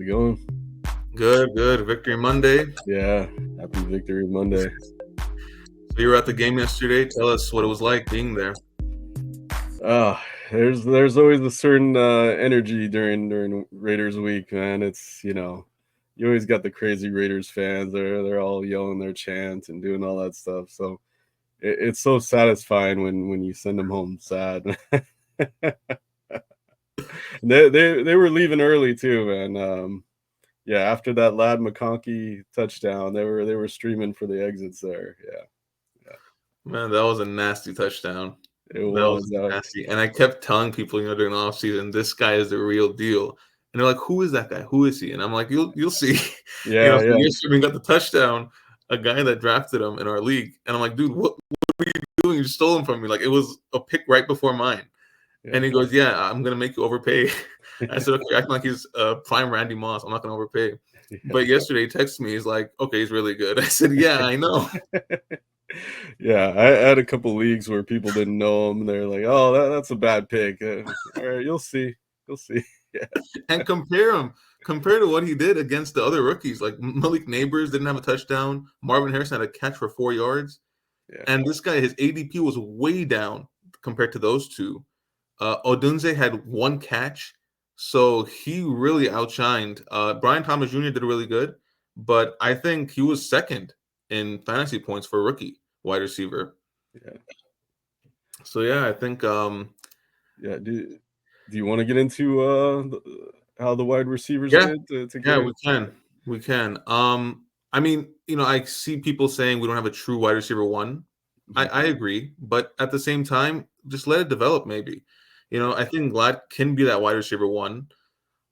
it going? Good. Victory Monday. Yeah, happy Victory Monday. So you were at the game yesterday. Tell us what it was like being there. There's always a certain energy during Raiders week, man. It's you always got the crazy Raiders fans. They're all yelling their chants and doing all that stuff. So it's so satisfying when you send them home sad. They were leaving early too, man. Yeah, after that Lad McConkey touchdown, they were streaming for the exits there. Yeah. Man, that was a nasty touchdown. It That was was. nasty. And I kept telling people, during the offseason, this guy is the real deal. And they're like, who is that guy? Who is he? And I'm like, you'll see. Yeah. So yesterday we got the touchdown, a guy that drafted him in our league. And I'm like, dude, what are you doing? You stole him from me. Like, it was a pick right before mine. Yeah. And he goes, yeah, I'm going to make you overpay. I said, okay, acting like he's prime Randy Moss. I'm not going to overpay. Yeah. But yesterday he texted me. He's like, okay, he's really good. I said, yeah, I know. Yeah, I had a couple leagues where people didn't know him. They're like, "Oh, that's a bad pick." All right, you'll see. Yeah. And compare to what he did against the other rookies. Like Malik Neighbors didn't have a touchdown. Marvin Harrison had a catch for 4 yards. Yeah. And this guy, his ADP was way down compared to those two. Odunze had 1 catch. So he really outshined. Brian Thomas Jr. did really good. But I think he was second in fantasy points for a rookie wide receiver. Yeah. So yeah, I think Yeah. Do you want to get into how the wide receivers yeah, did to yeah, get we can. I mean, I see people saying we don't have a true wide receiver one. I agree, but at the same time, just let it develop. Maybe, I think Glad can be that wide receiver one.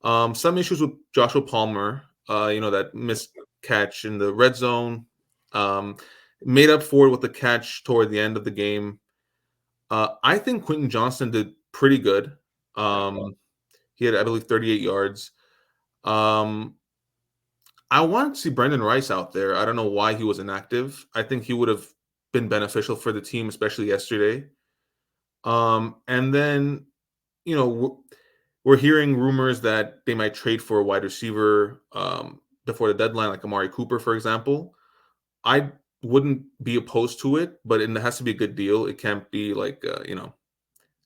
Some issues with Joshua Palmer, that missed catch in the red zone, made up for it with the catch toward the end of the game. I think Quentin Johnston did pretty good. He had, I believe, 38 yards. I want to see Brendan Rice out there. I don't know why he was inactive. I think he would have been beneficial for the team, especially yesterday. And then, we're hearing rumors that they might trade for a wide receiver before the deadline, like Amari Cooper, for example. I wouldn't be opposed to it, but it has to be a good deal. It can't be like,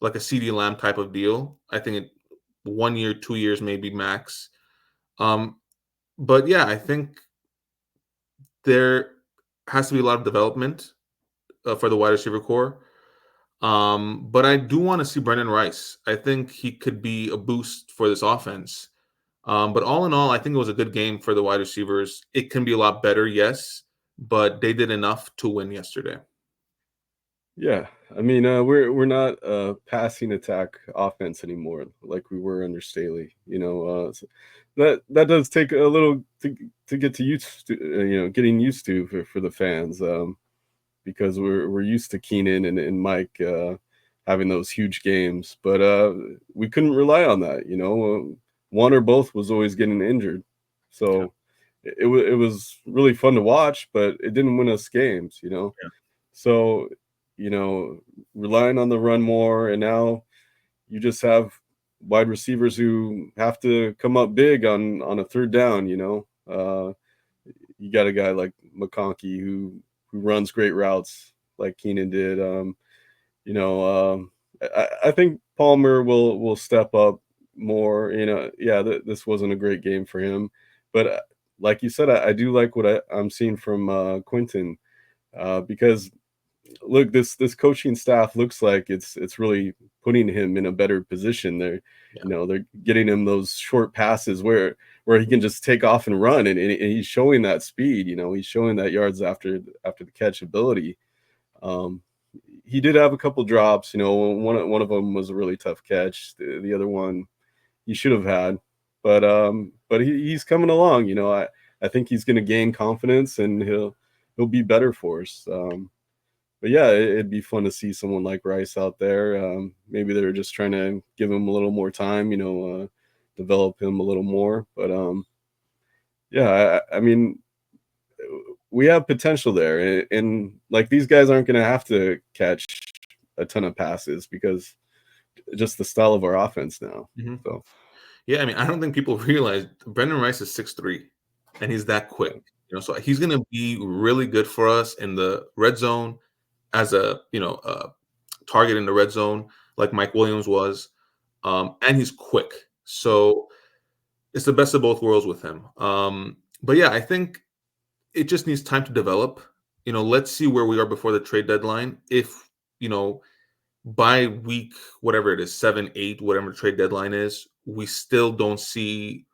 like a CD Lamb type of deal. I think 1 year, 2 years, maybe max. But yeah, I think there has to be a lot of development for the wide receiver core. But I do want to see Brendan Rice. I think he could be a boost for this offense. But all in all, I think it was a good game for the wide receivers. It can be a lot better, yes, but they did enough to win yesterday. Yeah, I mean, we're not a passing attack offense anymore like we were under Staley. So that does take a little to get to used to, getting used to for the fans, because we're used to Keenan and Mike having those huge games, but we couldn't rely on that. One or both was always getting injured, so it was really fun to watch, but it didn't win us games. Yeah. So relying on the run more, and now you just have wide receivers who have to come up big on a third down. You got a guy like McConkey who runs great routes like Keenan did. I think Palmer will step up more. This wasn't a great game for him, but like you said, I do like what I'm seeing from Quentin, because look, this coaching staff looks like it's really putting him in a better position. They're getting him those short passes where he can just take off and run, and he's showing that speed. He's showing that yards after the catch ability. He did have a couple drops. One of them was a really tough catch. The other one he should have had, but he's coming along. I think he's going to gain confidence, and he'll be better for us. But yeah, it'd be fun to see someone like Rice out there. Maybe they're just trying to give him a little more time, develop him a little more. But yeah, I mean, we have potential there, and like these guys aren't going to have to catch a ton of passes because just the style of our offense now. Mm-hmm. So Yeah, I mean, I don't think people realize Brendan Rice is 6'3", and he's that quick. Yeah. So he's going to be really good for us in the red zone as a target in the red zone, like Mike Williams was, and he's quick. So it's the best of both worlds with him. But yeah, I think it just needs time to develop. Let's see where we are before the trade deadline. If by week whatever it is, 7, 8, whatever the trade deadline is, we still don't see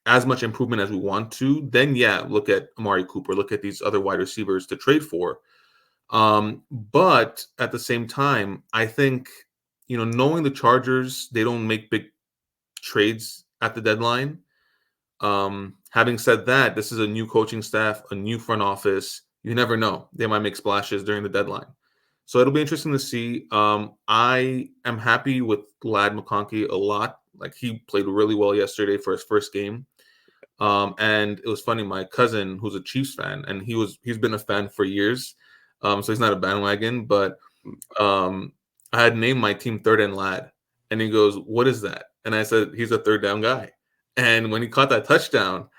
as much improvement as we want to, then yeah, look at Amari Cooper, look at these other wide receivers to trade for. But at the same time, I think, knowing the Chargers, they don't make big trades at the deadline. Having said that, this is a new coaching staff, a new front office. You never know. They might make splashes during the deadline. So it'll be interesting to see. I am happy with Lad McConkey a lot. Like, he played really well yesterday for his first game. And it was funny, my cousin, who's a Chiefs fan, and he's been a fan for years. So he's not a bandwagon, but I had named my team Third and Lad. And he goes, "What is that?" And I said, "He's a third down guy." And when he caught that touchdown,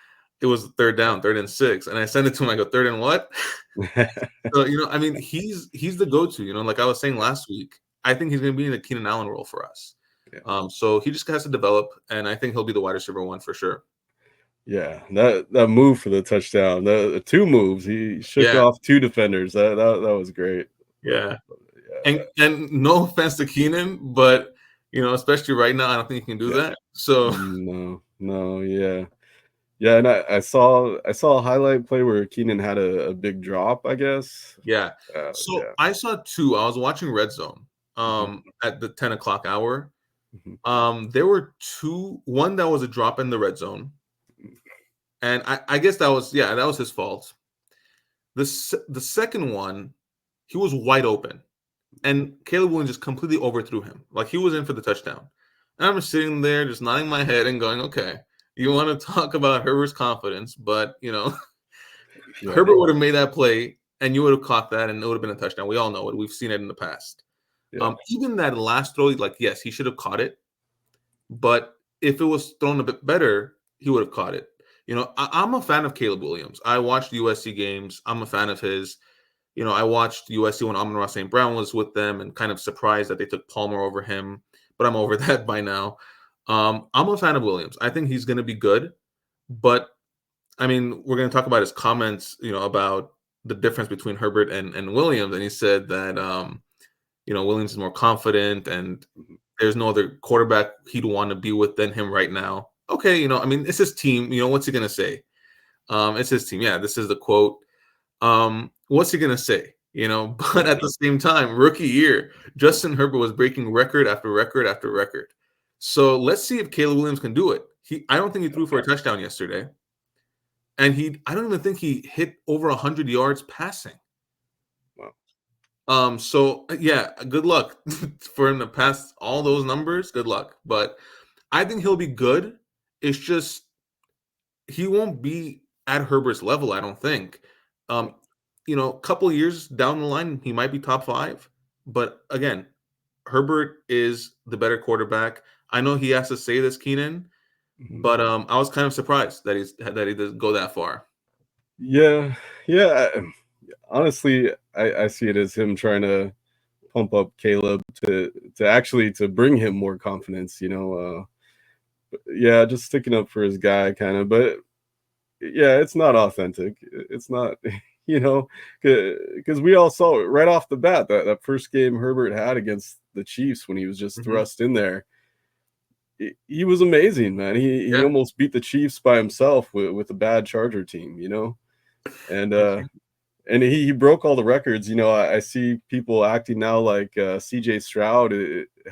it was third down, 3rd and 6. And I sent it to him. I go, "Third and what?" So, I mean, he's the go-to, like I was saying last week. I think he's going to be in the Keenan Allen role for us. Yeah. So he just has to develop, and I think he'll be the wide receiver 1 for sure. Yeah, that move for the touchdown, the 2 moves, he shook Yeah. off 2 defenders. That was great. Yeah. Yeah, And no offense to Keenan, but especially right now, I don't think he can do yeah. that. So No, yeah. Yeah, and I saw a highlight play where Keenan had a big drop, I guess. yeah. So Yeah. I saw 2. I was watching Red Zone Mhm, at the 10 o'clock hour. mhm, There were 2, one that was a drop in the red zone. And I guess that was his fault. The second one, he was wide open. And Caleb Williams just completely overthrew him. Like, he was in for the touchdown. And I'm just sitting there, just nodding my head and going, okay, you want to talk about Herbert's confidence, but, yeah, Herbert would have made that play and you would have caught that and it would have been a touchdown. We all know it. We've seen it in the past. yeah. Even that last throw, like, yes, he should have caught it. But if it was thrown a bit better, he would have caught it. I'm a fan of Caleb Williams. I watched USC games. I'm a fan of his. I watched USC when Amon-Ra St. Brown was with them and kind of surprised that they took Palmer over him, but I'm over that by now. I'm a fan of Williams. I think he's going to be good, but I mean, we're going to talk about his comments, about the difference between Herbert and Williams. And he said that, Williams is more confident and Mhm, there's no other quarterback he'd want to be with than him right now. Okay. I mean, it's his team. What's he going to say? It's his team. Yeah, this is the quote. What's he gonna say? But at yeah, the same time, rookie year, Justin Herbert was breaking record after record after record. So let's see if Caleb Williams can do it. I don't think he threw for a touchdown yesterday, and I don't even think he hit over 100 yards passing. wow. So yeah, good luck for him to pass all those numbers. Good luck, but I think he'll be good. It's just he won't be at Herbert's level, I don't think. Um, a couple years down the line, he might be top 5. But again, Herbert is the better quarterback. I know he has to say this, Keenan, Mhm. but I was kind of surprised that he doesn't go that far. Yeah, yeah, honestly, I see it as him trying to pump up Caleb to actually to bring him more confidence, yeah, just sticking up for his guy kinda, but yeah, it's not authentic. It's not, you know, because we all saw it right off the bat that first game Herbert had against the Chiefs when he was just Mhm. thrust in there. He was amazing, man. He Yeah. almost beat the Chiefs by himself with a bad Charger team, and Mhm. and he broke all the records. I see people acting now like CJ Stroud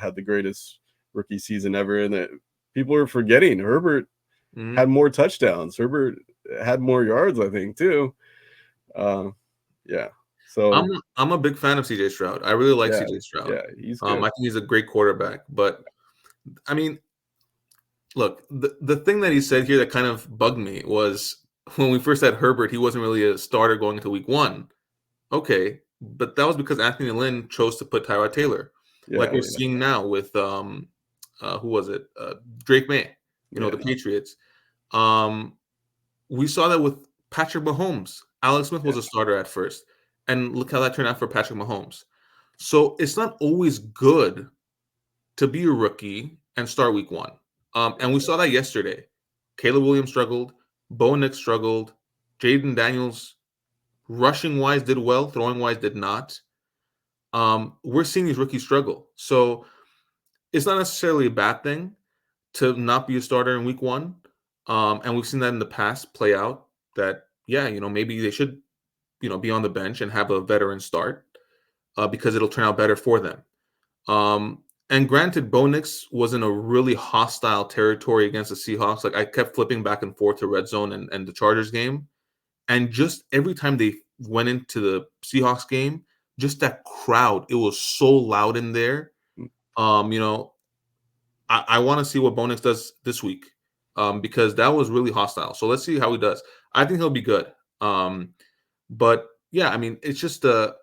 had the greatest rookie season ever, and that people are forgetting Herbert had Mhm. more touchdowns. Herbert had more yards, I think, too. Uh, yeah. I'm So I'm a big fan of CJ Stroud. I really like yeah, CJ Stroud. yeah, he's I good. think he's a great quarterback. But I mean, look, the thing that he said here that kind of bugged me was when we first had Herbert, he wasn't really a starter going into week 1. Okay, but that was because Anthony Lynn chose to put Tyrod Taylor, like Yeah, we're seeing now with who was it? Drake May. the Yeah, Patriots. Um, we saw that with Patrick Mahomes. Alex Smith was yeah, a starter at first, and look how that turned out for Patrick Mahomes. So it's not always good to be a rookie and start week one. And we saw that yesterday. Caleb Williams struggled. Bo Nix struggled. Jaden Daniels, rushing wise, did well. Throwing wise, did not. We're seeing these rookies struggle. So it's not necessarily a bad thing to not be a starter in week one. And we've seen that in the past play out that, yeah, maybe they should, be on the bench and have a veteran start because it'll turn out better for them. And granted, Bo Nix was in a really hostile territory against the Seahawks. Like I kept flipping back and forth to red zone and the Chargers game. And just every time they went into the Seahawks game, just that crowd, it was so loud in there. Um, you know, I want to see what Bo Nix does this week because that was really hostile. So let's see how he does. I think he'll be good. But yeah, I mean, it's just a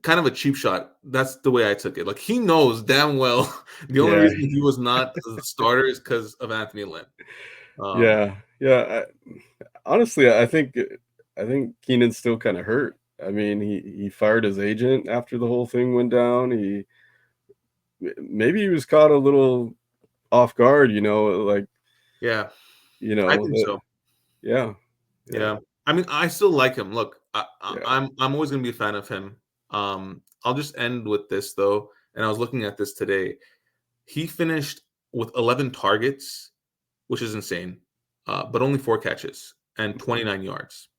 kind of a cheap shot. That's the way I took it. Like he knows damn well the only yeah, reason he was not the starter is because of Anthony Lynn. Um, yeah, yeah. Honestly, I think Keenan's still kind of hurt. I mean, he fired his agent after the whole thing went down. Maybe he was caught a little off guard, like, yeah, you I know, think so. yeah, yeah, Yeah, I mean, I still like him. Look, yeah. I'm always gonna be a fan of him. I'll just end with this though, and I was looking at this today. He finished with 11 targets, which is insane, but only 4 catches and 29 yards.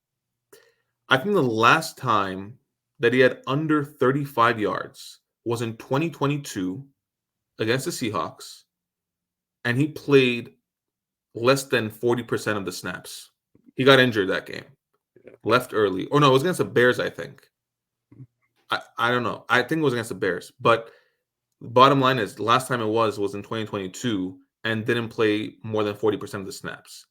I think the last time that he had under 35 yards was in 2022 against the Seahawks, and he played less than 40% of the snaps. He got injured that game, left early. Or no, it was against the Bears, I think. I don't know. I think it was against the Bears. But bottom line is, the last time it was in 2022 and didn't play more than 40% of the snaps.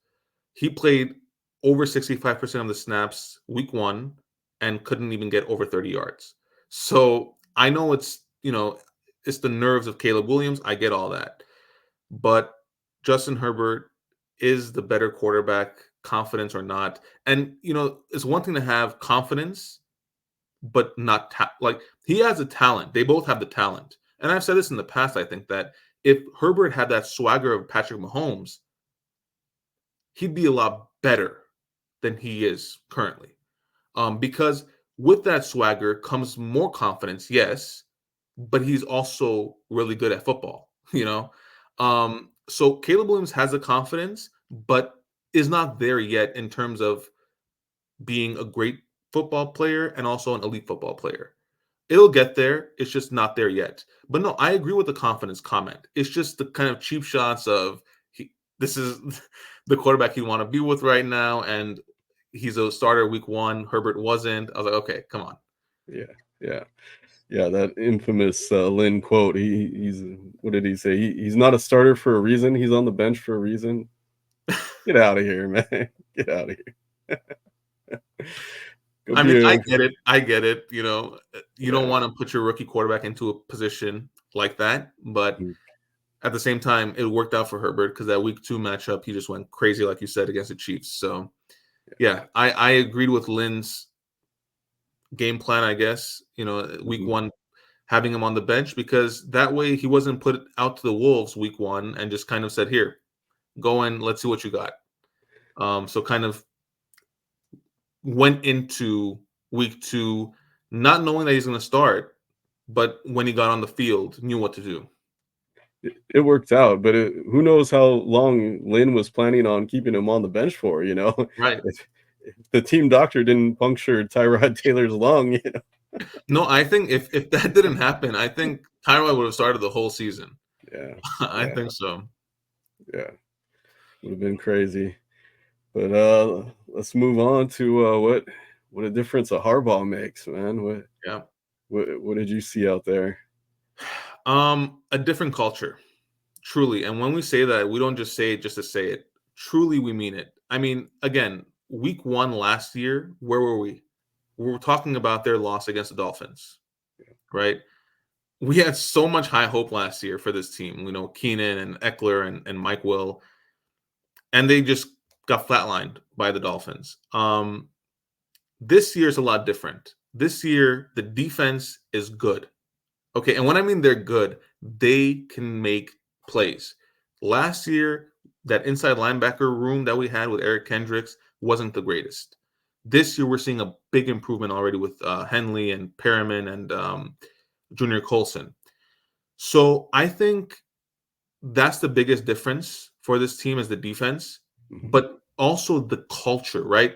He played over 65% of the snaps week one and couldn't even get over 30 yards. So I know it's the nerves of Caleb Williams. I get all that. But Justin Herbert is the better quarterback, confidence or not. And, it's one thing to have confidence, but not like he has a talent. They both have the talent. And I've said this in the past, I think that if Herbert had that swagger of Patrick Mahomes, he'd be a lot better than he is currently. Because with that swagger comes more confidence, yes, but he's also really good at football, you know? So Caleb Williams has the confidence, but is not there yet in terms of being a great football player and also an elite football player. It'll get there. It's just not there yet. But no, I agree with the confidence comment. It's just the kind of cheap shots of this is the quarterback you want to be with right now, and he's a starter week one. Herbert wasn't. I was like, okay, come on. Yeah, yeah, yeah. That infamous Lynn quote. He's what did he say? He's not a starter for a reason. He's on the bench for a reason. Get out of here, man. Get out of here. Go I mean, be I a get it. I get it. You don't yeah. want to put your rookie quarterback into a position like that, but Mm, at the same time, it worked out for Herbert because that week two matchup, he just went crazy, like you said, against the Chiefs. So yeah, I agreed with Lynn's game plan, I guess, week mhm. one, having him on the bench because that way he wasn't put out to the Wolves week one and just kind of said, here, go in, let's see what you got. So kind of went into week two not knowing that he's going to start, but when he got on the field, knew what to do. It worked out, but who knows how long Lynn was planning on keeping him on the bench for? Right. If the team doctor didn't puncture Tyrod Taylor's lung. No, I think if that didn't happen, I think Tyrod would have started the whole season. Yeah, I yeah, think so. yeah. Would have been crazy. But let's move on to what a difference a Harbaugh makes, man. Yeah. What did you see out there? A different culture, truly. And when we say that, we don't just say it just to say it. Truly, we mean it. I mean, again, week one last year, where were we? We were talking about their loss against the Dolphins, right? We had so much high hope last year for this team. Keenan and Eckler and Mike Will. and they just got flatlined by the Dolphins. This year is a lot different. This year, the defense is good. Okay, and when I mean they're good, they can make plays. Last year, that inside linebacker room that we had with Eric Kendricks wasn't the greatest. This year, we're seeing a big improvement already with Henley and Perriman and Junior Colson. So I think that's the biggest difference for this team is the defense, but also the culture, right?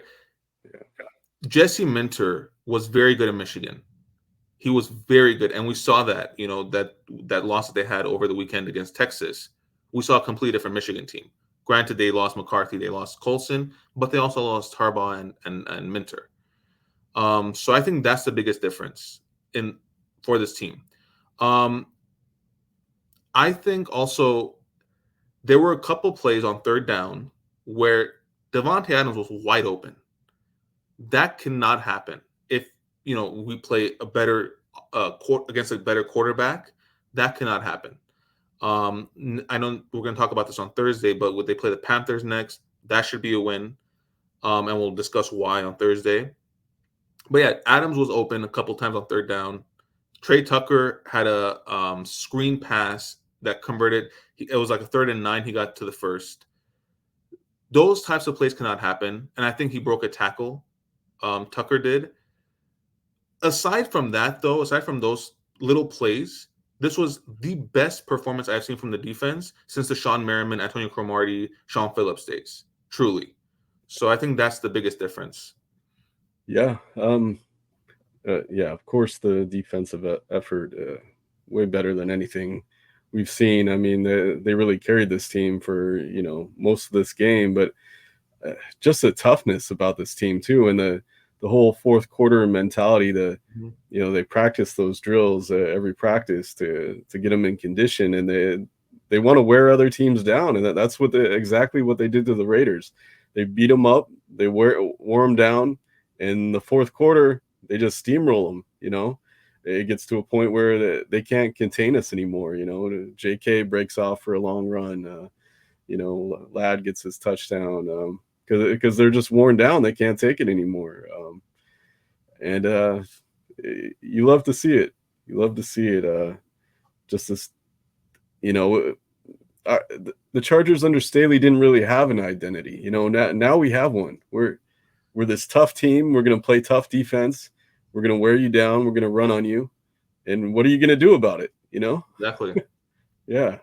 Yeah. Jesse Minter was very good in Michigan. He was very good, and we saw that. That loss that they had over the weekend against Texas. We saw a completely different Michigan team. Granted, they lost McCarthy, they lost Colson, but they also lost Harbaugh and Minter. So I think that's the biggest difference for this team. I think also there were a couple plays on third down where Devontae Adams was wide open. That cannot happen if we play a better against a better quarterback. That cannot happen. I know we're going to talk about this on Thursday, but would they play the Panthers next? That should be a win, and we'll discuss why on Thursday. But yeah, Adams was open a couple times on third down. Trey Tucker had a screen pass that converted. It was like a 3rd and 9. He got to the first. Those types of plays cannot happen, and I think he broke a tackle. Tucker did. Aside from that, though, aside from those little plays, this was the best performance I've seen from the defense since the Sean Merriman, Antonio Cromartie, Sean Phillips days. Truly. So I think that's the biggest difference. Yeah. Yeah, of course, the defensive effort way better than anything we've seen. I mean, they really carried this team for most of this game, but just the toughness about this team too, and the whole fourth quarter mentality. They practice those drills every practice to get them in condition, and they want to wear other teams down, and that's exactly what they did to the Raiders. They beat them up, they wore them down. In the fourth quarter, they just steamroll them. It gets to a point where they can't contain us anymore. JK breaks off for a long run. Ladd gets his touchdown because they're just worn down. They can't take it anymore. And you love to see it. You love to see it. Just this, the Chargers under Staley didn't really have an identity. Now we have one. We're this tough team. We're going to play tough defense. We're going to wear you down. We're going to run on you. And what are you going to do about it? Exactly. Yeah.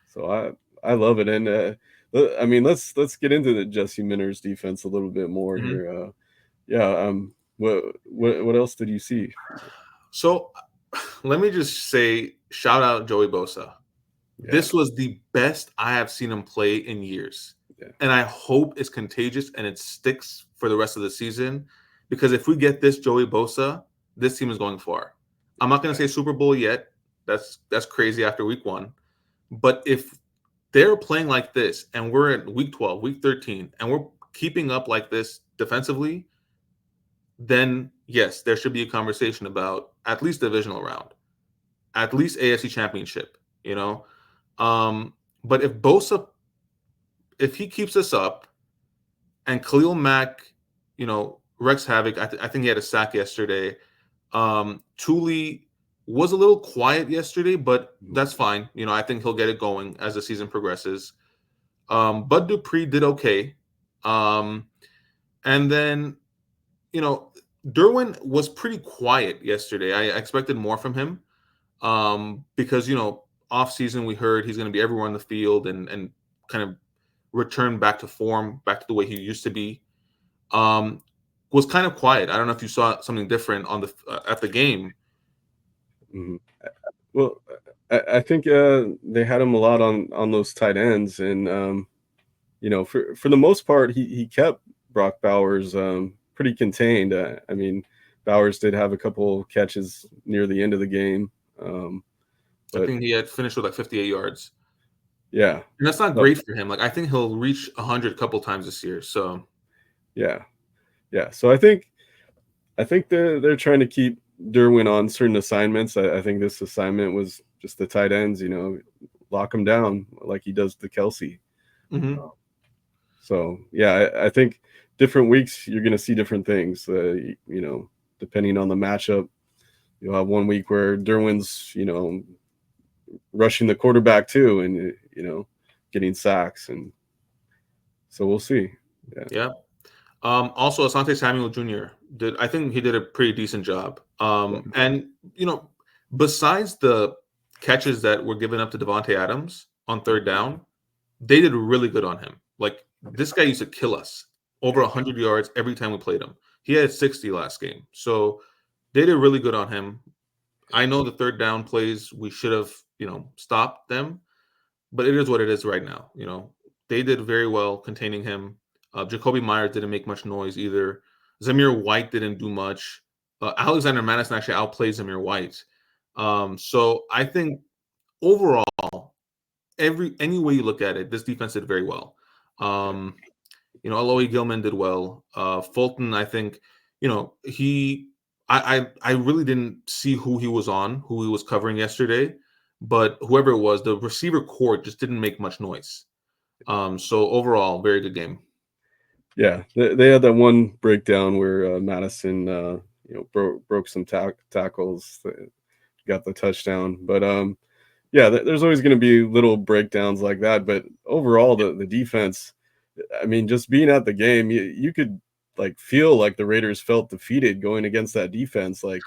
So I love it. And I mean, let's get into the Jesse Minter's defense a little bit more here. What else did you see? So let me just say, shout out Joey Bosa. Yeah. This was the best I have seen him play in years. Yeah. And I hope it's contagious and it sticks for the rest of the season, because if we get this Joey Bosa, this team is going far. I'm not going to say Super Bowl yet. That's crazy after week 1. But if they're playing like this and we're at week 12, week 13, and we're keeping up like this defensively, then yes, there should be a conversation about at least divisional round, at least AFC Championship, But if Bosa, if he keeps us up and Khalil Mack, wreaks havoc, I think he had a sack yesterday. Thule was a little quiet yesterday, but that's fine. I think he'll get it going as the season progresses. Bud Dupree did okay. And then, Derwin was pretty quiet yesterday. I expected more from him because, off season we heard he's going to be everywhere on the field and kind of return back to form, back to the way he used to be. Was kind of quiet. I don't know if you saw something different on at the game. Mm-hmm. Well, I think they had him a lot on those tight ends, and for the most part, he kept Brock Bowers pretty contained. I mean, Bowers did have a couple catches near the end of the game. But I think he had finished with like 58 yards. Yeah, and that's not great for him. Like I think he'll reach 100 a couple times this year. So yeah. So I think they're trying to keep Derwin on certain assignments. I think this assignment was just the tight ends, lock him down like he does to Kelsey. Mm-hmm. So yeah, I think different weeks you're going to see different things. Depending on the matchup, you'll have one week where Derwin's rushing the quarterback too, and getting sacks, and so we'll see. Yeah. Yeah. Also, Asante Samuel Jr. I think he did a pretty decent job. And besides the catches that were given up to Devontae Adams on third down, they did really good on him. Like, this guy used to kill us over 100 yards every time we played him. He had 60 last game, so they did really good on him. I know the third down plays we should have stopped them, but it is what it is right now. They did very well containing him. Jacoby Myers didn't make much noise either. Zamir White didn't do much. Alexander Madison actually outplayed Zamir White. So I think overall, any way you look at it, this defense did very well. Alohi Gilman did well. Fulton, I think, I really didn't see who he was covering yesterday, but whoever it was, the receiver court just didn't make much noise. So overall, very good game. Yeah, they had that one breakdown where Madison, broke some tackles, got the touchdown. But yeah, there's always going to be little breakdowns like that. But overall, the defense, I mean, just being at the game, you could like feel like the Raiders felt defeated going against that defense. Like,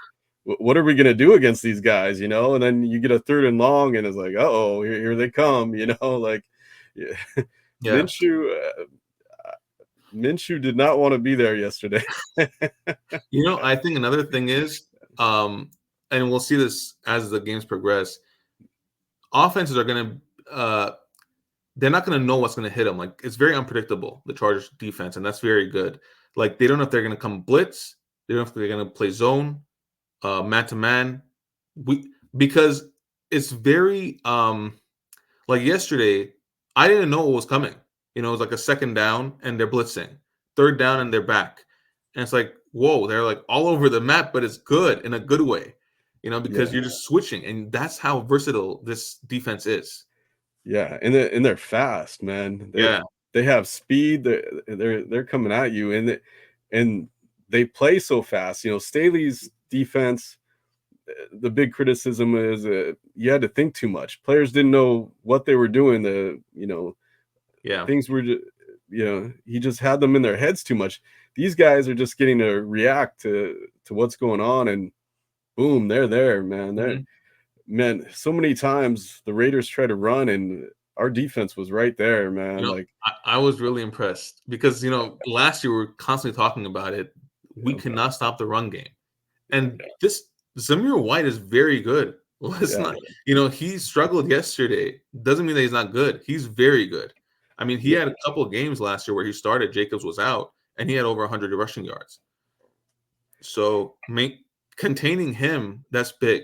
what are we going to do against these guys? And then you get a 3rd and long, and it's like, oh, here they come. Like, yeah. Yeah. Minshew did not want to be there yesterday. I think another thing is, and we'll see this as the games progress, offenses are going to, they're not going to know what's going to hit them. Like, it's very unpredictable, the Chargers defense, and that's very good. Like, they don't know if they're going to come blitz. They don't know if they're going to play zone, man-to-man. Because it's very, like yesterday, I didn't know what was coming. It was like a 2nd down, and they're blitzing. 3rd down, and they're back. And it's like, whoa, they're like all over the map, but it's good in a good way, because you're just switching. And that's how versatile this defense is. Yeah, and they're fast, man. They have speed. They're coming at you, and they play so fast. Staley's defense. The big criticism is you had to think too much. Players didn't know what they were doing. Things were just, he just had them in their heads too much. These guys are just getting to react to what's going on, and boom, they're there, man. Man, so many times the Raiders try to run, and our defense was right there, man. I was really impressed because last year we were constantly talking about it. We cannot stop the run game, and this Zamir White is very good. Let's not, he struggled yesterday. Doesn't mean that he's not good. He's very good. I mean, he had a couple of games last year where he started. Jacobs was out, and he had over 100 rushing yards. So containing him, that's big.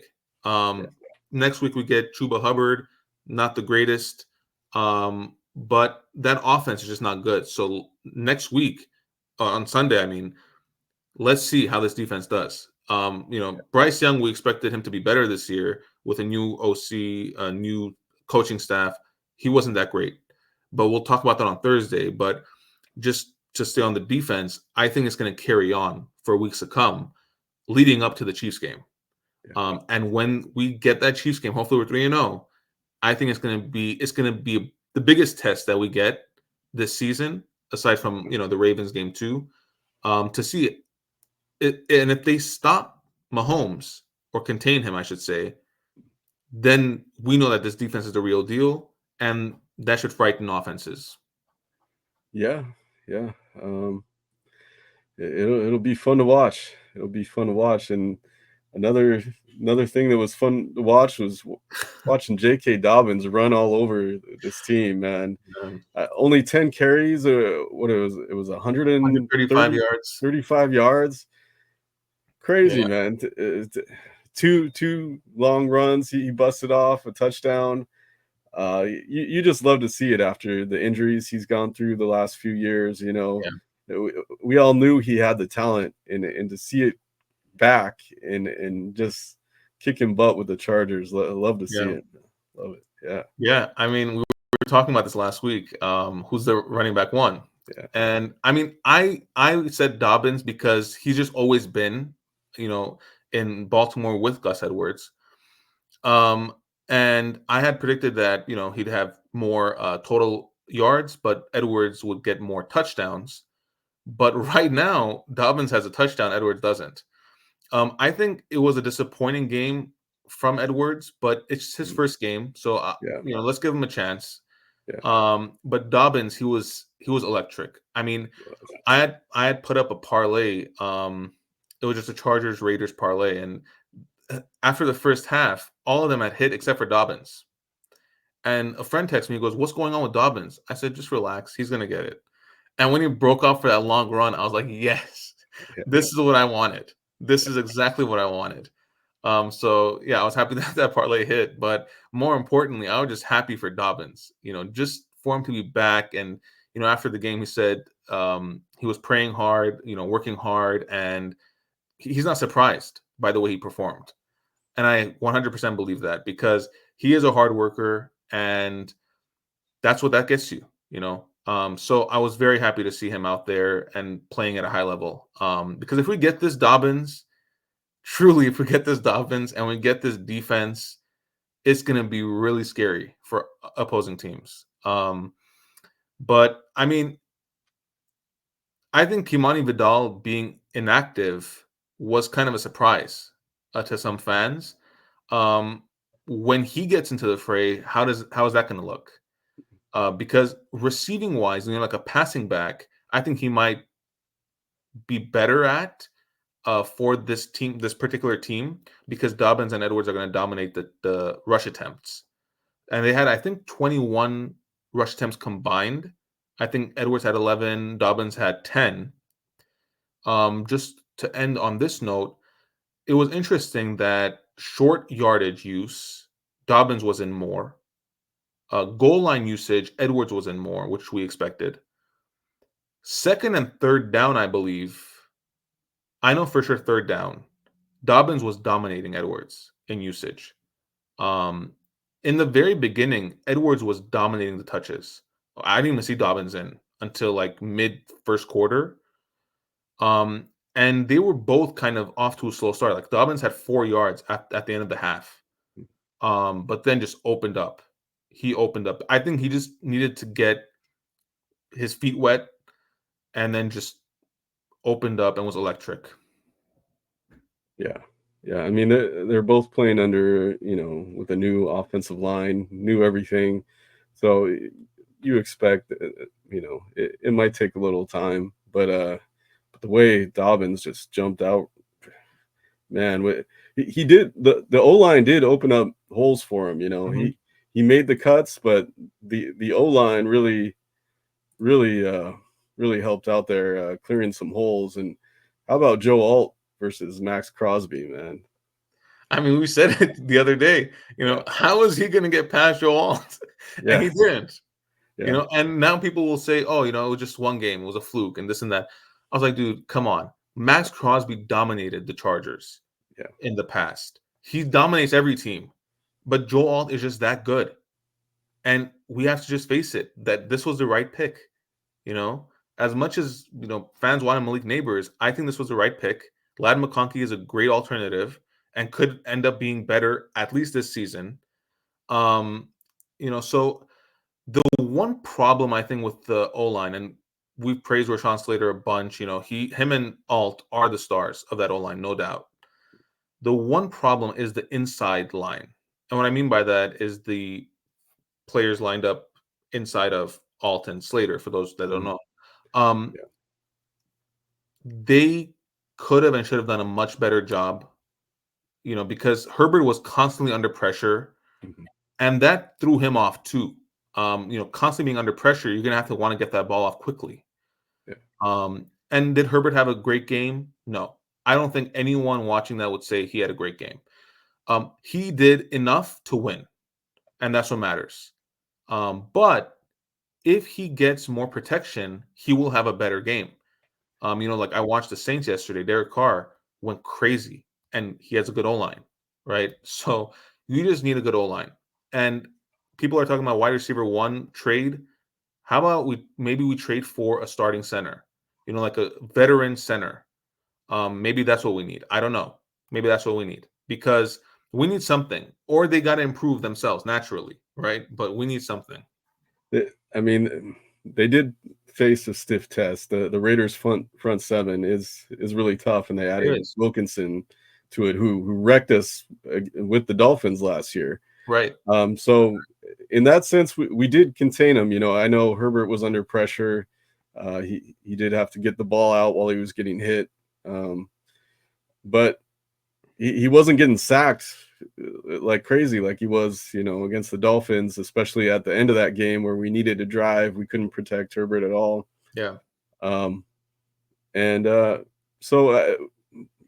Next week we get Chuba Hubbard, not the greatest, but that offense is just not good. So next week, on Sunday, I mean, let's see how this defense does. Bryce Young, we expected him to be better this year with a new OC, a new coaching staff. He wasn't that great, but we'll talk about that on Thursday. But just to stay on the defense, I think it's going to carry on for weeks to come, leading up to the Chiefs game. And when we get that Chiefs game, hopefully we're 3-0. I think it's going to be the biggest test that we get this season, aside from the Ravens game too, to see it. And if they stop Mahomes or contain him, I should say, then we know that this defense is the real deal, and that should frighten offenses. Yeah. It'll be fun to watch. And another thing that was fun to watch was watching J.K. Dobbins run all over this team, man. Only 10 carries. It was 135 yards. 35 yards. Crazy, man. Two long runs. He busted off a touchdown. You just love to see it after the injuries he's gone through the last few years. We all knew he had the talent, and to see it back and just kicking butt with the Chargers, love to see it. Love it. Yeah. I mean, we were talking about this last week. Who's the running back one? Yeah. And I mean, I said Dobbins because he's just always been, you know, in Baltimore with Gus Edwards. Um, and I had predicted that, you know, he'd have more total yards, but Edwards would get more touchdowns. But right now, Dobbins has a touchdown, Edwards doesn't. I think it was a disappointing game from Edwards, but it's his Mhm. first game, so Yeah. you know, let's give him a chance. Yeah. But Dobbins, he was electric. I mean, It was. I had put up a parlay. It was just a Chargers Raiders parlay, and after the first half, all of them had hit except for Dobbins. And a friend texted me, he goes, "What's going on with Dobbins?" I said, "Just relax, he's gonna get it." And when he broke off for that long run, I was like, "Yes, Yeah. this is what I wanted. This is exactly what I wanted." So yeah, I was happy that that parlay hit, but more importantly, I was just happy for Dobbins. You know, just for him to be back, and you know, after the game, he said he was praying hard, you know, working hard, and he's not surprised by the way he performed. And I 100% believe that because he is a hard worker, and that's what that gets you. You know, so I was very happy to see him out there and playing at a high level. Because if we get this Dobbins truly, if we get this Dolphins and we get this defense, it's going to be really scary for opposing teams. But I mean, I think Kimani Vidal being inactive was kind of a surprise to some fans. Um, when he gets into the fray, how is that going to look? Because receiving wise, you know, like a passing back, I think he might be better at for this team, this particular team, because Dobbins and Edwards are going to dominate the rush attempts. And they had, I think, 21 rush attempts combined. I think Edwards had 11, Dobbins had 10. Just to end on this note, it was interesting that short yardage use, Dobbins was in more. Goal line usage, Edwards was in more, which we expected. Second and third down, I believe. I know for sure third down. Dobbins was dominating Edwards in usage. Um, in the very beginning, Edwards was dominating the touches. I didn't even see Dobbins in until like mid first quarter. Um, and they were both kind of off to a slow start. Like Dobbins had 4 yards at the end of the half, but then just opened up. He opened up. I think he just needed to get his feet wet and then just opened up and was electric. Yeah. Yeah. I mean, they're both playing under, you know, with a new offensive line, new everything. So you expect, you know, it might take a little time, but the way Dobbins just jumped out, man, he did the O line did open up holes for him. You know, Mhm. he made the cuts, but the O line really really helped out there clearing some holes. And how about Joe Alt versus Max Crosby, man? I mean, we said it the other day. You Yeah, know, how is he going to get past Joe Alt? And yeah, he didn't. You yeah, know, and now people will say, "Oh, you know, it was just one game. It was a fluke," and this and that. I was like, "Dude, come on." Max Crosby dominated the Chargers yeah, in the past. He dominates every team, but Joe Alt is just that good, and we have to just face it that this was the right pick. You know, as much as you know fans wanted Malik Neighbors, I think this was the right pick. Lad McConkey is a great alternative and could end up being better at least this season. Um, you know, so the one problem I think with the O line, and we've praised Rashawn Slater a bunch. You know, him and Alt are the stars of that O line, no doubt. The one problem is the inside line, and what I mean by that is the players lined up inside of Alt and Slater. For those that don't mhm, know, um, yeah, they could have and should have done a much better job. You know, because Herbert was constantly under pressure, mhm, and that threw him off too. You know, constantly being under pressure, you're gonna have to want to get that ball off quickly. yeah, And did Herbert have a great game? No. I don't think anyone watching that would say he had a great game. He did enough to win, and that's what matters. But if he gets more protection, he will have a better game. You know, like I watched the Saints yesterday. Derek Carr went crazy, and he has a good O line, right? So you just need a good O line. And people are talking about wide receiver one trade. How about maybe we trade for a starting center, like a veteran center. Maybe that's what we need. I don't know. Maybe that's what we need because we need something, or they got to improve themselves naturally, right? But we need something. I mean, they did face a stiff test. The Raiders front seven is really tough, and they It added is. Wilkinson to it, who wrecked us with the Dolphins last year. Right. So in that sense, we did contain him. I know Herbert was under pressure. He did have to get the ball out while he was getting hit, but he wasn't getting sacked like crazy like he was, against the Dolphins, especially at the end of that game where we needed to drive. We couldn't protect Herbert at all. Yeah. Um, and so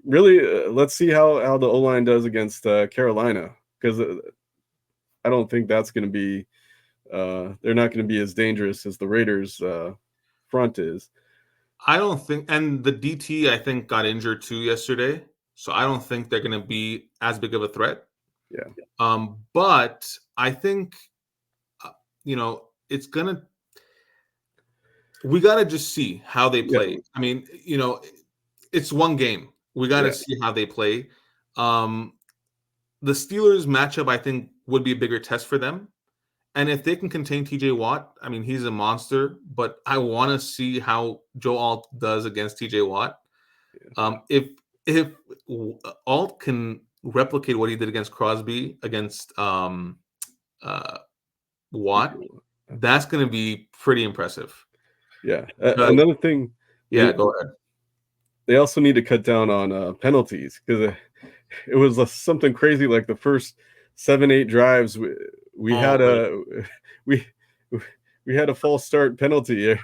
really, let's see how the O-line does against Carolina, because I don't think that's going to be they're not going to be as dangerous as the Raiders front is. I don't think, and the DT I think got injured too yesterday, so I don't think they're going to be as big of a threat. Yeah. But I think, it's gonna. We gotta just see how they Yeah. play. I mean, it's one game. We gotta Yeah. see how they play. The Steelers matchup, I think, would be a bigger test for them. And if they can contain TJ Watt, I mean, he's a monster, but I want to see how Joe Alt does against TJ Watt. If Alt can replicate what he did against Crosby, against Watt, that's going to be pretty impressive. Yeah. Another thing. Yeah, go ahead. They also need to cut down on penalties, because it was something crazy. Like the first 7-8 drives, we had a false start penalty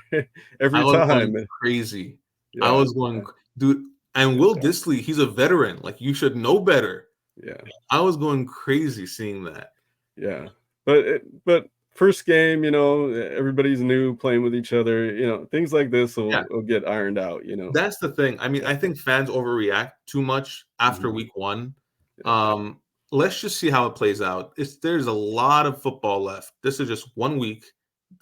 every time. Crazy. Yeah. I was going, dude. And Will Dissly, he's a veteran. Like, you should know better. Yeah. I was going crazy seeing that. Yeah. But first game, everybody's new, playing with each other. Things like this will get ironed out. That's the thing. I mean, I think fans overreact too much after week one. Let's just see how it plays out. There's a lot of football left. This is just 1 week.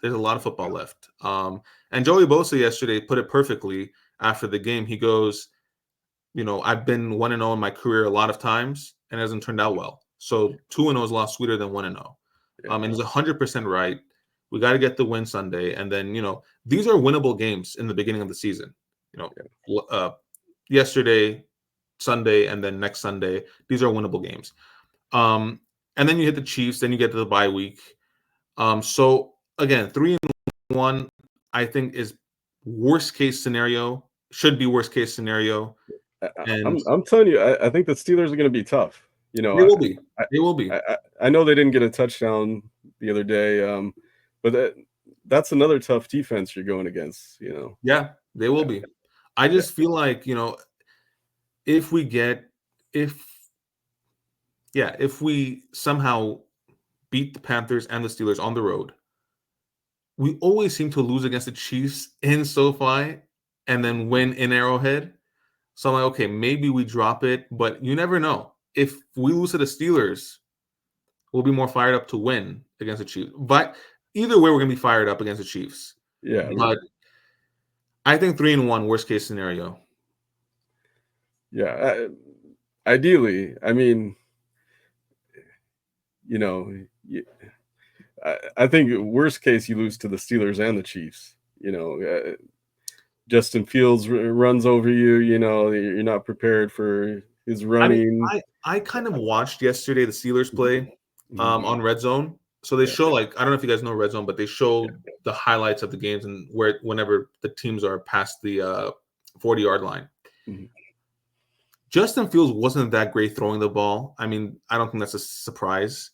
There's a lot of football left. And Joey Bosa yesterday put it perfectly after the game. He goes, I've been 1-0 in my career a lot of times, and it hasn't turned out well. So 2-0 is a lot sweeter than 1-0. And he's 100% right. We got to get the win Sunday. And then, these are winnable games in the beginning of the season. Yesterday, Sunday, and then next Sunday, these are winnable games. And then you hit the Chiefs, then you get to the bye week. So again, 3-1, I think, is worst case scenario. Should be worst case scenario. And I'm telling you, I think the Steelers are going to be tough. They will be. They will be. I know they didn't get a touchdown the other day, but that's another tough defense you're going against. Yeah, they will be. I just feel like, if we somehow beat the Panthers and the Steelers on the road, we always seem to lose against the Chiefs in SoFi and then win in Arrowhead. So I'm like, okay, maybe we drop it, but you never know. If we lose to the Steelers, we'll be more fired up to win against the Chiefs. But either way, we're going to be fired up against the Chiefs. Yeah. But I think 3-1, worst case scenario. Yeah. Ideally, I mean, I think worst case, you lose to the Steelers and the Chiefs. Justin Fields runs over you. You're not prepared for his running. I kind of watched yesterday the Steelers play on Red Zone. So they show, I don't know if you guys know Red Zone, but they show the highlights of the games and whenever the teams are past the 40-yard line. Justin Fields wasn't that great throwing the ball. I mean, I don't think that's a surprise.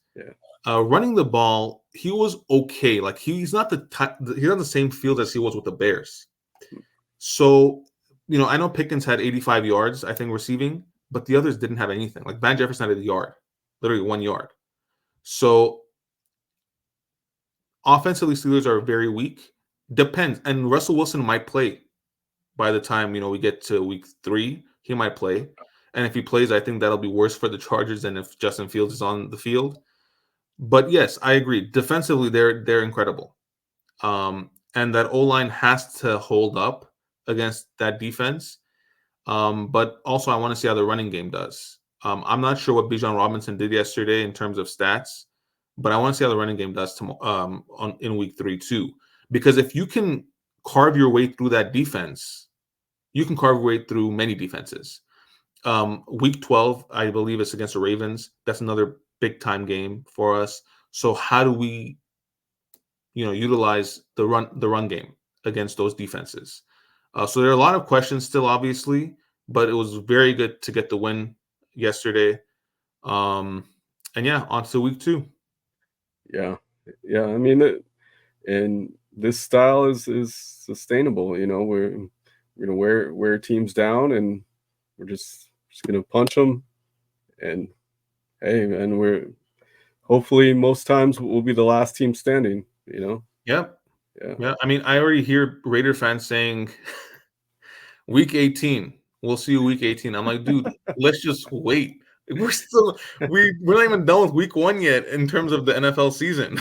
Running the ball, he was okay. Like, he's not he's not the same field as he was with the Bears. So, I know Pickens had 85 yards, I think, receiving, but the others didn't have anything. Like, Van Jefferson had a yard, literally 1 yard. So, offensively, Steelers are very weak. Depends. And Russell Wilson might play by the time, we get to week 3. He might play. And if he plays, I think that'll be worse for the Chargers than if Justin Fields is on the field. But yes, I agree. Defensively, they're incredible. and that O-line has to hold up against that defense. But also, I want to see how the running game does. I'm not sure what Bijan Robinson did yesterday in terms of stats, but I want to see how the running game does in week 3 too. Because if you can carve your way through that defense, you can carve your way through many defenses. Week 12, I believe it's against the Ravens. That's another big time game for us. So how do we, utilize the run game against those defenses? So there are a lot of questions still, obviously, but it was very good to get the win yesterday. And yeah, on to week 2. Yeah, yeah. I mean, and this style is sustainable. We're gonna wear teams down, and we're just gonna punch them. And hey, man, we're hopefully most times we'll be the last team standing. Yep. Yeah. Yeah. I mean, I already hear Raider fans saying week 18. We'll see you week 18. I'm like, dude, let's just wait. We're not even done with week 1 yet in terms of the NFL season.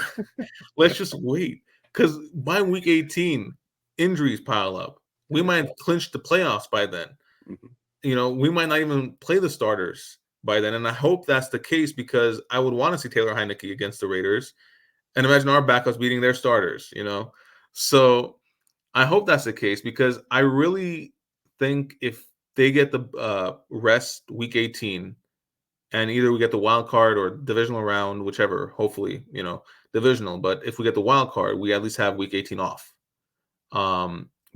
Let's just wait. Because by week 18, injuries pile up. We might clinch the playoffs by then. Mhm. We might not even play the starters by then. And I hope that's the case, because I would want to see Taylor Heineke against the Raiders. And imagine our backups beating their starters. So I hope that's the case, because I really think if they get the rest week 18, and either we get the wild card or divisional round, whichever, hopefully, divisional. But if we get the wild card, we at least have week 18 off.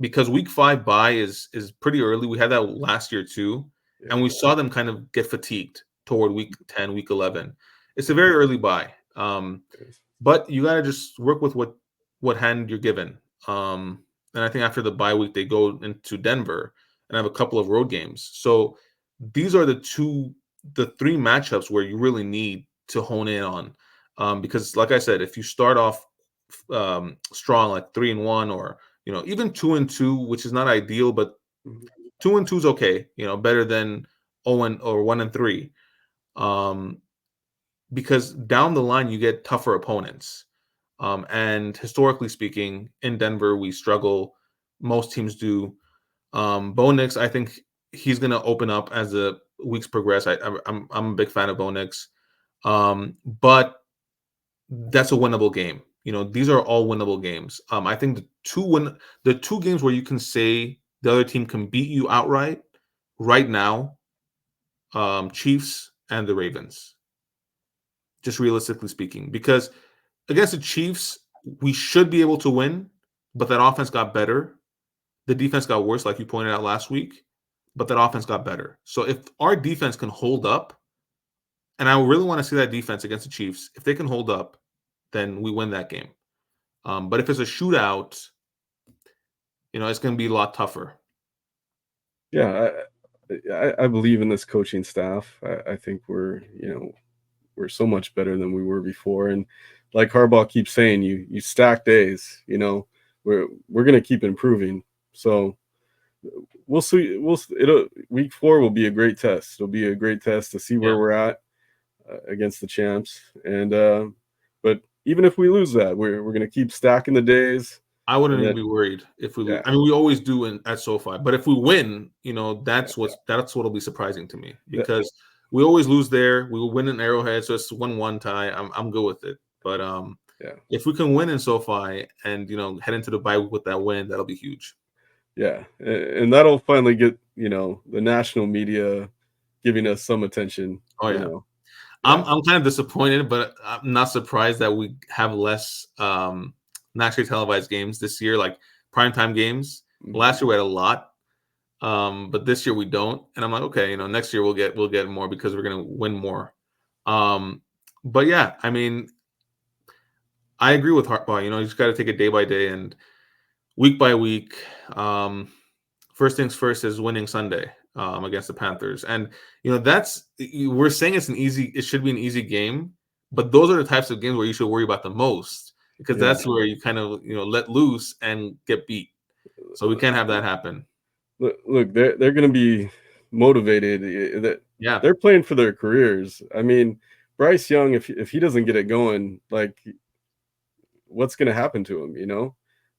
Because week 5 bye is pretty early. We had that last year too, Yeah. and we saw them kind of get fatigued toward week 10, week 11. It's a very early bye. Yes. But you got to just work with what hand you're given. And I think after the bye week, they go into Denver and have a couple of road games. So these are the 3 matchups where you really need to hone in on. Because like I said, if you start off strong, like 3-1, or even 2-2, which is not ideal, but Mhm. 2-2 is okay. Better than 0 or 1-3. Because down the line you get tougher opponents. And historically speaking, in Denver, we struggle. Most teams do. Bo Nix, I think he's going to open up as the weeks progress. I'm a big fan of Bo Nix. But that's a winnable game. These are all winnable games. I think the two games where you can say the other team can beat you outright right now, Chiefs and the Ravens. Just realistically speaking, because against the Chiefs, we should be able to win, but that offense got better. The defense got worse, like you pointed out last week, but that offense got better. So if our defense can hold up, and I really want to see that defense against the Chiefs, if they can hold up, then we win that game. But if it's a shootout, it's going to be a lot tougher. Yeah, I believe in this coaching staff. I think we're so much better than we were before. And like Harbaugh keeps saying, you stack days. We're gonna keep improving. So we'll see. Week 4 will be a great test. It'll be a great test to see where Yeah. we're at against the champs. And but even if we lose that, we're gonna keep stacking the days. I wouldn't And even then be worried if we lose. yeah, I mean, we always do at SoFi, but if we win, yeah, that's what'll be surprising to me, yeah, because we always lose there. We will win in Arrowhead, so it's 1-1 tie. I'm good with it. But yeah, if we can win in SoFi and head into the bye week with that win, that'll be huge. yeah. And that'll finally get the national media giving us some attention. Oh yeah. I'm Yeah. I'm kind of disappointed, but I'm not surprised that we have less nationally televised games this year, like primetime games. Mhm. Last year we had a lot, but this year we don't. And I'm like, okay, next year we'll get more because we're gonna win more. Um, but yeah, I mean, I agree with Harbaugh. You just got to take it day by day and week by week. First things first is winning Sunday against the Panthers, and we're saying it should be an easy game, but those are the types of games where you should worry about the most, because Yeah. that's where you kind of let loose and get beat. So we can't have that happen. Look, they're going to be motivated. That Yeah, they're playing for their careers. I mean, Bryce Young, if he doesn't get it going, like what's going to happen to him?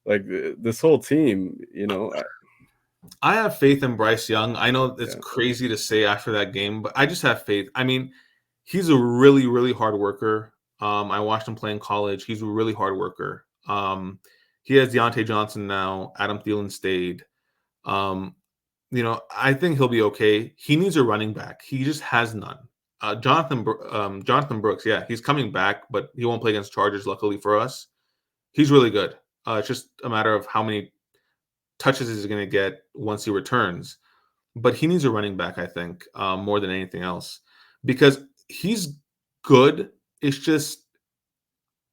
like this whole team, I have faith in Bryce Young. I know it's yeah, crazy to say after that game, but I just have faith. I mean, he's a really, really hard worker. I watched him play in college. He's a really hard worker. He has Deontay Johnson now. Adam Thielen stayed. Um, I think he'll be okay. He needs a running back. He just has none. Jonathan Brooks, yeah, he's coming back, but he won't play against Chargers. Luckily for us, he's really good. It's just a matter of how many touches he's going to get once he returns. But he needs a running back, I think, more than anything else, because he's good. It's just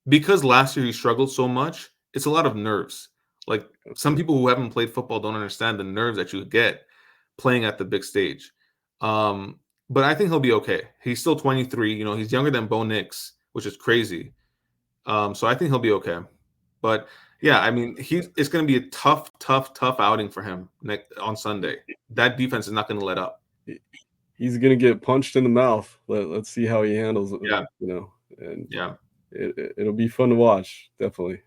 because last year he struggled so much. It's a lot of nerves. Like some people who haven't played football don't understand the nerves that you get playing at the big stage. But I think he'll be okay. He's still 23. He's younger than Bo Nix, which is crazy. So I think he'll be okay. But yeah, I mean, it's going to be a tough, tough, tough outing for him on Sunday. That defense is not going to let up. he's gonna get punched in the mouth. Let's see how he handles it. Yeah, And yeah, it'll be fun to watch. Definitely.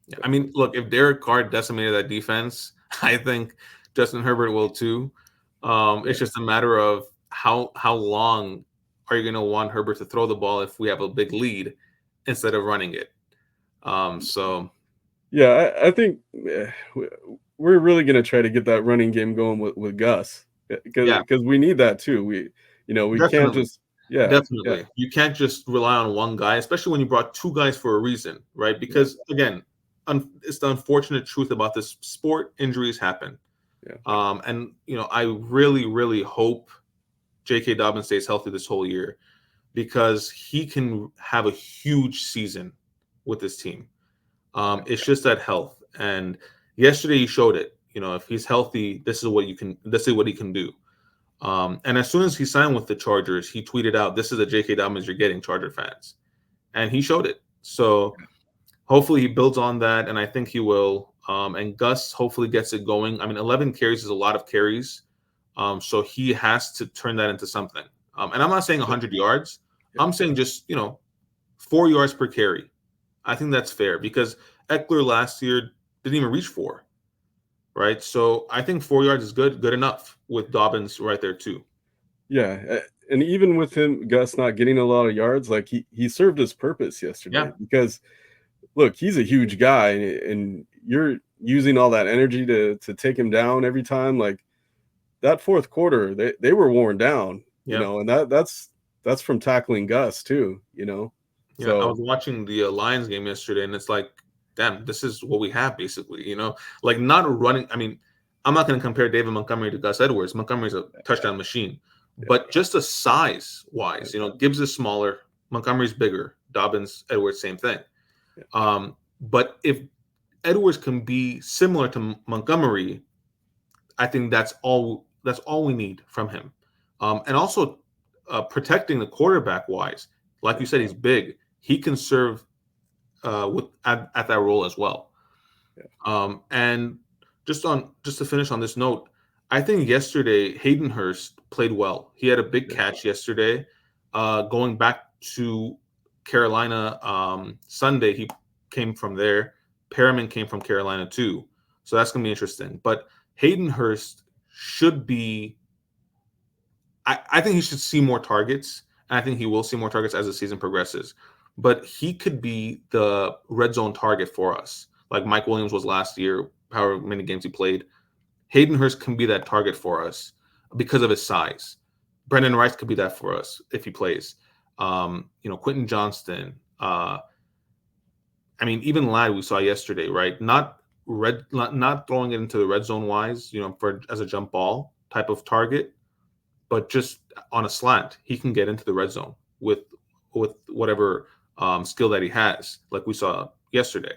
yeah. I mean, look, if Derek Carr decimated that defense, I think Justin Herbert will too. It's just a matter of how long are you going to want Herbert to throw the ball if we have a big lead instead of running it. So Yeah, I think we're really going to try to get that running game going with Gus yeah, because we need that too. We can't definitely. just yeah, Definitely. You can't just rely on one guy, especially when you brought two guys for a reason, right? yeah, Because again, it's the unfortunate truth about this sport. Injuries happen. yeah, And I really, really hope J.K. Dobbins stays healthy this whole year because he can have a huge season with this team. It's just that health. And yesterday he showed it. If he's healthy, this is what he can do. And as soon as he signed with the Chargers, he tweeted out, "This is the J.K. Dobbins you're getting, Charger fans," and he showed it. So hopefully he builds on that, and I think he will. And Gus hopefully gets it going. I mean, 11 carries is a lot of carries, so he has to turn that into something. And I'm not saying 100 yards. yeah, I'm saying just 4 yards per carry. I think that's fair because Eckler last year didn't even reach 4. Right, so I think 4 yards is good enough with Dobbins right there too. yeah. And even with Gus not getting a lot of yards, like he served his purpose yesterday Yeah, because look, he's a huge guy, and you're using all that energy to take him down every time. Like that fourth quarter, they were worn down, yeah. and that's from tackling Gus too. Yeah, I So was watching the Lions game yesterday, and it's like, damn, this is what we have basically. Like not running. I mean, I'm not going to compare David Montgomery to Gus Edwards. Montgomery's a touchdown machine, yeah, but just a size yeah, wise, Gibbs is smaller, Montgomery's bigger, Dobbins, Edwards, same thing. yeah, But if Edwards can be similar to Montgomery, I think that's all. That's all we need from him, and also protecting the quarterback wise. Like you said, he's big. He can serve at that role as well. yeah, And just to finish on this note, I think yesterday Hayden Hurst played well. He had a big yeah, catch yesterday. Going back to Carolina Sunday, he came from there. Perriman came from Carolina too, so that's gonna be interesting. But Hayden Hurst should be. I think he should see more targets, and I think he will see more targets as the season progresses. But he could be the red zone target for us, like Mike Williams was last year, however many games he played. Hayden Hurst can be that target for us because of his size. Brendan Rice could be that for us if he plays. Quentin Johnston. I mean, even Ladd we saw yesterday, right? Not throwing it into the red zone wise, for as a jump ball type of target, but just on a slant, he can get into the red zone with whatever skill that he has, like we saw yesterday.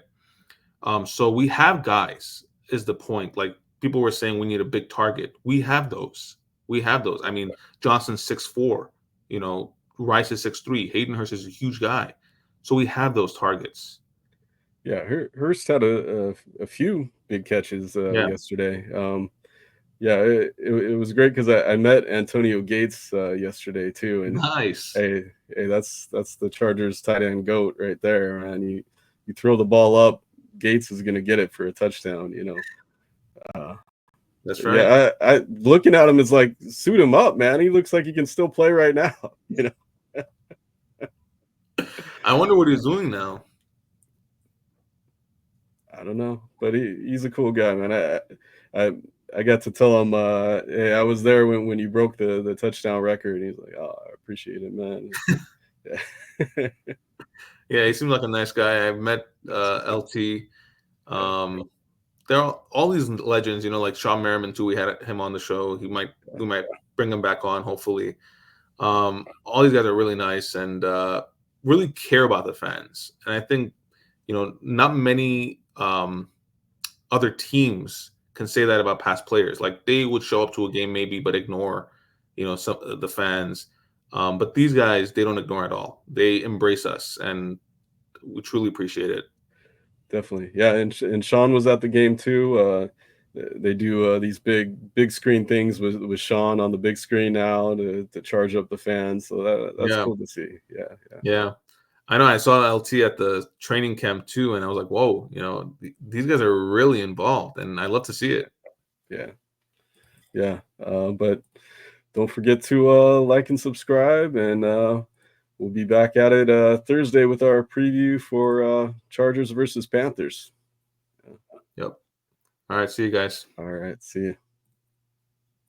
So we have guys, is the point. Like people were saying, we need a big target. We have those. We have those. I mean, Johnson's 6'4", Rice is 6'3", Hayden Hurst is a huge guy. So we have those targets. yeah. Hurst had a few big catches Yeah. yesterday. Yeah, it was great because I met Antonio Gates yesterday too, and Nice. hey, that's the Chargers tight end goat right there, man. You throw the ball up Gates is going to get it for a touchdown. That's right. Yeah, I looking at him is like, suit him up, man. He looks like he can still play right now. I wonder what he's doing now. I don't know, but he's a cool guy, man. I got to tell him, hey, I was there when you broke the touchdown record. He's like, oh, I appreciate it, man. Yeah. Yeah, he seems like a nice guy. I've met LT. There are all these legends, like Sean Merriman too. We had him on the show. We might bring him back on, hopefully. All these guys are really nice and really care about the fans. And I think, not many other teams can say that about past players. Like they would show up to a game maybe, but ignore, some the fans. But these guys, they don't ignore at all. They embrace us, and we truly appreciate it. Definitely, yeah. And Sean was at the game too. They do these big screen things with Sean on the big screen now to charge up the fans. So that's cool to see. Yeah. I know. I saw LT at the training camp too, and I was like, "Whoa!" These guys are really involved, and I love to see it. Yeah. But don't forget to like and subscribe, and we'll be back at it Thursday with our preview for Chargers versus Panthers. Yep. All right. See you guys. All right. See you.